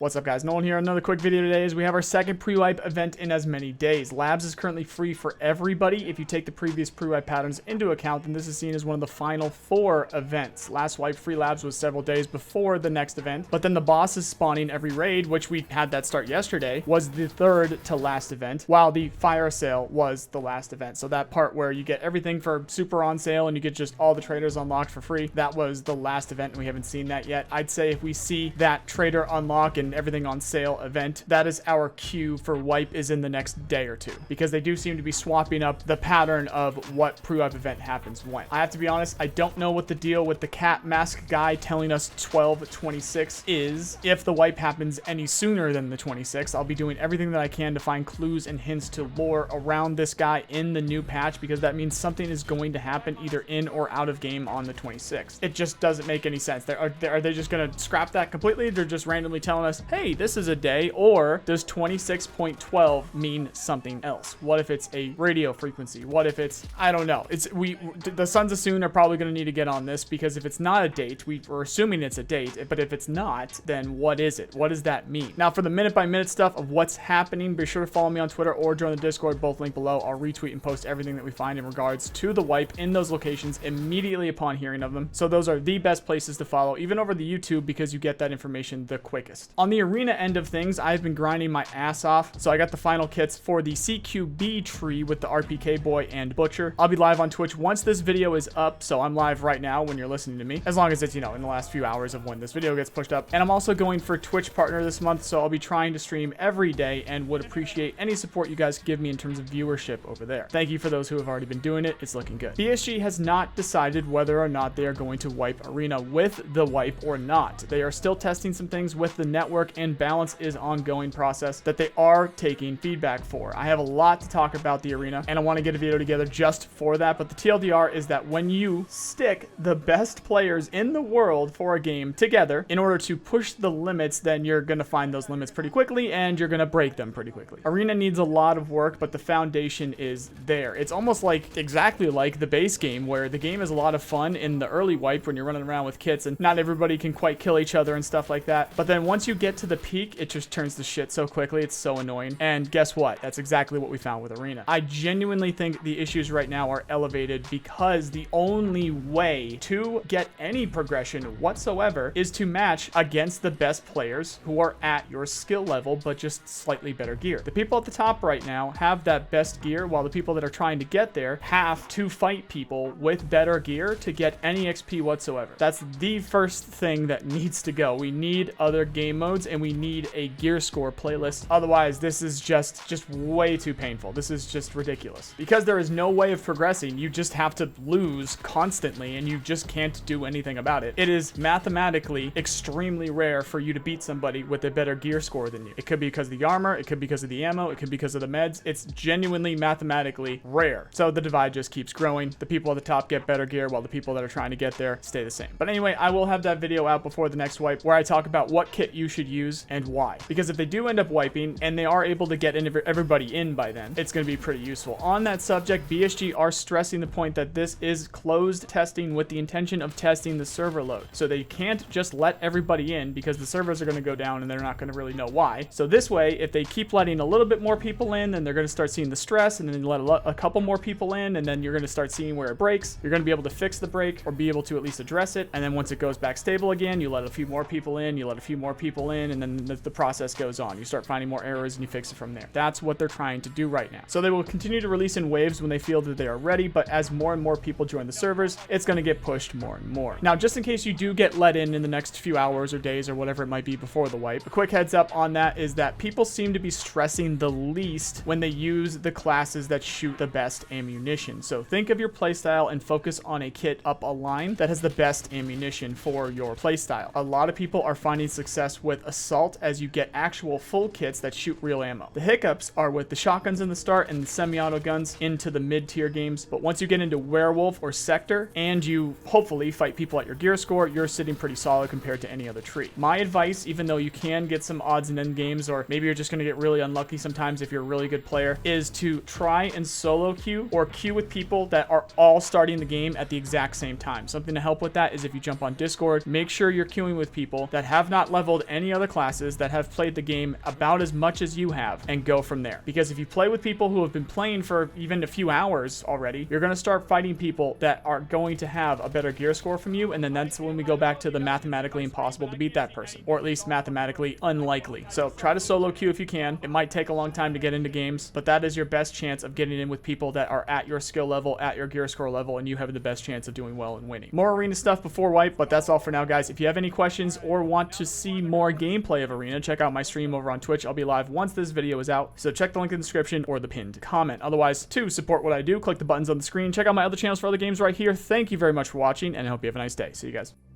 What's up, guys? Nolan here. Another quick video today as we have our second pre-wipe event in as many days. Labs is currently free for everybody. If you take the previous pre-wipe patterns into account, then this is seen as one of the final 4 events. Last wipe free labs was several days before the next event, but then the boss is spawning every raid, which we had that start yesterday, was the 3rd to last event, while the fire sale was the last event. So that part where you get everything for super on sale and you get just all the traders unlocked for free, that was the last event, and we haven't seen that yet. I'd say if we see that trader unlock and everything on sale event, that is our cue for wipe is in the next day or two, because they do seem to be swapping up the pattern of what pre-wipe event happens when. I have to be honest, I don't know what the deal with the cat mask guy telling us 12/26 is. If the wipe happens any sooner than the 26th, I'll be doing everything that I can to find clues and hints to lore around this guy in the new patch, because that means something is going to happen either in or out of game on the 26th. It just doesn't make any sense. Are they just going to scrap that completely? They're just randomly telling us, hey, this is a day, or does 26.12 mean something else? What if it's a radio frequency? What if it's, I don't know. The Sons of Soon are probably going to need to get on this, because if it's not a date, we're assuming it's a date, but if it's not, then what is it? What does that mean? Now, for the minute by minute stuff of what's happening, be sure to follow me on Twitter or join the Discord, both linked below. I'll retweet and post everything that we find in regards to the wipe in those locations immediately upon hearing of them. So those are the best places to follow, even over the YouTube, because you get that information the quickest. On the arena end of things, I've been grinding my ass off. So I got the final kits for the CQB tree with the RPK boy and Butcher. I'll be live on Twitch once this video is up. So I'm live right now when you're listening to me, as long as it's, in the last few hours of when this video gets pushed up. And I'm also going for Twitch partner this month, so I'll be trying to stream every day and would appreciate any support you guys give me in terms of viewership over there. Thank you for those who have already been doing it. It's looking good. BSG has not decided whether or not they are going to wipe arena with the wipe or not. They are still testing some things with the network, and balance is ongoing process that they are taking feedback for. I have a lot to talk about the arena, and I want to get a video together just for that, but the TLDR is that when you stick the best players in the world for a game together in order to push the limits, then you're going to find those limits pretty quickly, and you're going to break them pretty quickly. Arena needs a lot of work, but the foundation is there. It's almost like exactly like the base game, where the game is a lot of fun in the early wipe when you're running around with kits and not everybody can quite kill each other and stuff like that. But then once you get to the peak, it just turns to shit so quickly. It's so annoying. And guess what? That's exactly what we found with Arena. I genuinely think the issues right now are elevated because the only way to get any progression whatsoever is to match against the best players who are at your skill level, but just slightly better gear. The people at the top right now have that best gear, while the people that are trying to get there have to fight people with better gear to get any XP whatsoever. That's the first thing that needs to go. We need other game modes, and we need a gear score playlist. Otherwise, this is just way too painful. This is just ridiculous. Because there is no way of progressing, you just have to lose constantly, and you just can't do anything about it. It is mathematically extremely rare for you to beat somebody with a better gear score than you. It could be because of the armor, it could be because of the ammo, it could be because of the meds. It's genuinely mathematically rare. So the divide just keeps growing. The people at the top get better gear, while the people that are trying to get there stay the same. But anyway, I will have that video out before the next wipe where I talk about what kit you should use and why. Because if they do end up wiping and they are able to get everybody in by then, it's going to be pretty useful. On that subject, BSG are stressing the point that this is closed testing with the intention of testing the server load. So they can't just let everybody in, because the servers are going to go down and they're not going to really know why. So this way, if they keep letting a little bit more people in, then they're going to start seeing the stress, and then let a couple more people in, and then you're going to start seeing where it breaks. You're going to be able to fix the break, or be able to at least address it. And then once it goes back stable again, you let a few more people in, you let a few more people in, and then the process goes on. You start finding more errors and you fix it from there. That's what they're trying to do right now. So they will continue to release in waves when they feel that they are ready, but as more and more people join the servers, it's going to get pushed more and more. Now, just in case you do get let in the next few hours or days or whatever it might be before the wipe, a quick heads up on that is that people seem to be stressing the least when they use the classes that shoot the best ammunition. So think of your playstyle and focus on a kit up a line that has the best ammunition for your playstyle. A lot of people are finding success with Assault, as you get actual full kits that shoot real ammo. The hiccups are with the shotguns in the start and the semi-auto guns into the mid-tier games, but once you get into Werewolf or Sector, and you hopefully fight people at your gear score, you're sitting pretty solid compared to any other tree. My advice, even though you can get some odds and end games, or maybe you're just going to get really unlucky sometimes if you're a really good player, is to try and solo queue or queue with people that are all starting the game at the exact same time. Something to help with that is if you jump on Discord, make sure you're queuing with people that have not leveled any any other classes that have played the game about as much as you have and go from there. Because if you play with people who have been playing for even a few hours already, you're going to start fighting people that are going to have a better gear score from you, and then that's when we go back to the mathematically impossible to beat that person, or at least mathematically unlikely. So try to solo queue if you can. It might take a long time to get into games, but that is your best chance of getting in with people that are at your skill level, at your gear score level, and you have the best chance of doing well and winning. More arena stuff before wipe, but that's all for now, guys. If you have any questions or want to see more gameplay of arena, check out my stream over on Twitch. I'll be live once this video is out, so check the link in the description or the pinned comment. Otherwise, to support what I do, click the buttons on the screen. Check out my other channels for other games right here. Thank you very much for watching, and I hope you have a nice day. See you guys.